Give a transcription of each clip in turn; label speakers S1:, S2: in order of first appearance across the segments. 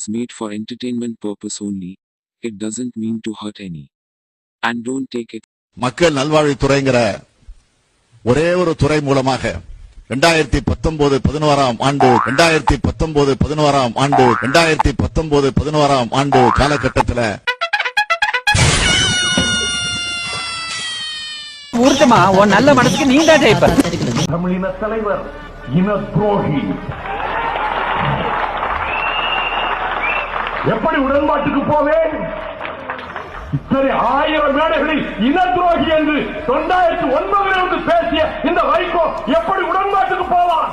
S1: is made for entertainment purpose only. It doesn't mean to hurt any. And don't take it.
S2: மக்கள் நல்வாழ்வுத்துறைங்கிற ஒரே ஒரு துறை மூலமாக 2019-11 ஆண்டு காலகட்டத்தில்
S3: ஊர்த்தமா உன் நல்ல மனசுக்கு நீ தான் ஜெயிப்ப.
S4: தமிழின தலைவர் இன துரோகி. எப்படி உடன்பாட்டுக்கு போவேன்? இத்தனை 1000 மேடைகளில் இன துரோகி என்று 2009 பேசிய இந்த வைகோ எப்படி உடன்பாட்டுக்கு போவான்?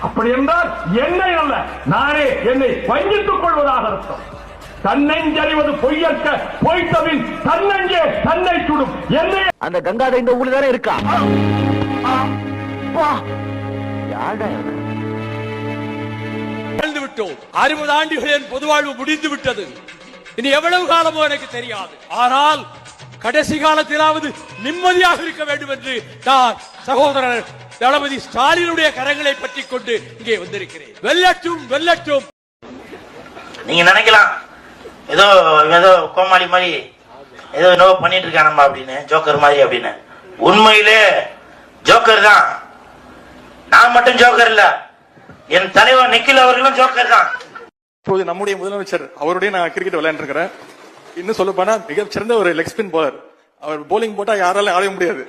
S4: அப்படி என்றால் என்னை அல்ல, நானே என்னை வஞ்சித்துக் கொள்வதாக அர்த்தம். தன்னெஞ்சறிவது பொய்யற்க, பொய்த்தவின் தன்னெஞ்சே தன்னை சுடும். என்னை
S3: அந்த கங்காதை இந்த ஊர்ல தானே இருக்கா?
S5: விட்டோம். 60 ஆண்டுகளின் பொதுவாழ்வு முடிந்து விட்டது. இனி எவ்வளவு காலமோ எனக்கு தெரியாது. ஆனால் கடைசி காலத்திலாவது நிம்மதியாக இருக்க வேண்டும் என்று நான் சகோதரர் தளபதி ஸ்டாலினுடைய கரங்களை பற்றிக் கொண்டு இங்கே வந்திருக்கிறேன். வெல்லட்டும் வெல்லட்டும்.
S6: நீங்க நினைக்கலாம் ஏதோ கோமாளி மாதிரி ஏதோ என்னவோ பண்ணிட்டு இருக்கானம்மா அப்படின்னு, ஜோக்கர் மாதிரி அப்படின்னு. உண்மையிலே ஜோக்கர் தான். நான் மட்டும் ஜோக்கர் இல்ல, என் தலைவர் நிக்கில் அவர்களும் ஜோக்கர் தான்.
S7: இப்போது நம்முடைய முதலமைச்சர் அவருடைய நான் கிரிக்கெட் விளையாண்டு இருக்கிறேன். இன்னும் சொல்ல போனா மிகச்சிறந்த ஒரு லெக் ஸ்பின் போலர். அவர் போலிங் போட்டா யாராலும் ஆட முடியாது.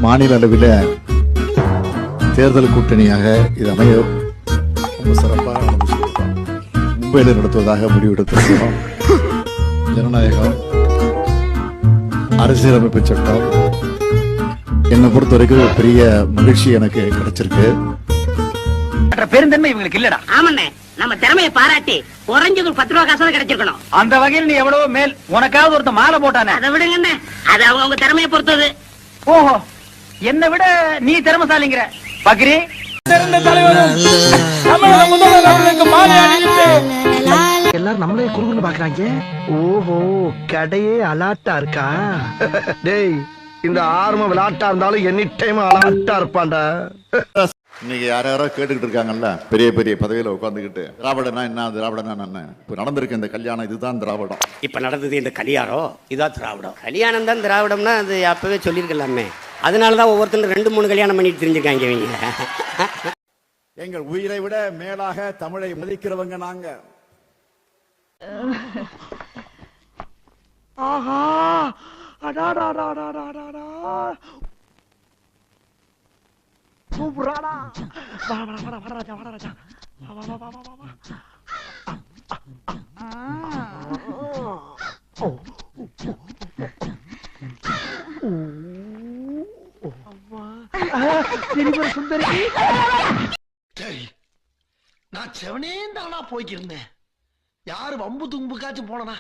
S2: மாநில அளவில் தேர்தல் கூட்டணியாக இது அமைய ரொம்ப சிறப்பாக மும்பையில் நடத்துவதாக முடிவெடுத்திருக்கிறோம். ஜனநாயகம், அரசியலமைப்பு சட்டம் என்னை பொறுத்த வரைக்கும் ஒரு பெரிய மகிழ்ச்சி எனக்கு கிடைச்சிருக்கு.
S3: பெருந்தன்மை இவங்களுக்கு இல்லடா.
S8: ஆமண்ணே, நம்ம திறமையை பாராட்டி குறைஞ்சது 10 ரூபா காசு கிடைச்சிருக்கணும்.
S3: அந்த வகையில் நீ எவ்வளவோ மேல். உனக்காவது ஒருத்த மாலை போட்டானே,
S8: அதை விடுங்கண்ணே, அது அவங்க திறமையை பொறுத்தது.
S3: ஓஹோ, என்னை விட நீ திறமசாலிங்கிற பக்ரி. எல்லாரும் நம்மளே குறுகுன்னு பாக்குறாங்க. ஓஹோ, கடையே அலாட்டா இருக்கா? டேய், இந்த ஆர்ம விளையாட்டா இருந்தாலும் எனி டைம் அலாட்டா இருப்பான்டா.
S2: இன்னைக்கு யாரோ கேட்டுக்கிட்டு இருக்காங்கல்ல, பெரிய பெரிய பதவியில உட்காந்துக்கிட்டு திராவிடனா என்ன, திராவிடனா என்ன. இப்ப நடந்திருக்க இந்த கல்யாணம் இதுதான் திராவிடம்.
S9: இப்ப நடந்தது இந்த கல்யாணம் இதான் திராவிடம். கல்யாணம் தான் திராவிடம்னா அது அப்பவே சொல்லியிருக்கலாமே. அதனாலதான் ஒவ்வொருத்தரும் 2-3 கல்யாணம் பண்ணிட்டு தெரிஞ்சிருக்காங்க இவங்க.
S2: எங்கள் உயிரை விட மேலாக தமிழை மதிக்கிறவங்க நாங்க.
S3: ஆஹா, சூப்பராடா.
S10: நான் செவனே தானா போய்க்கிருந்தேன். யாரு வம்பு தும்புக்காச்சும் போனா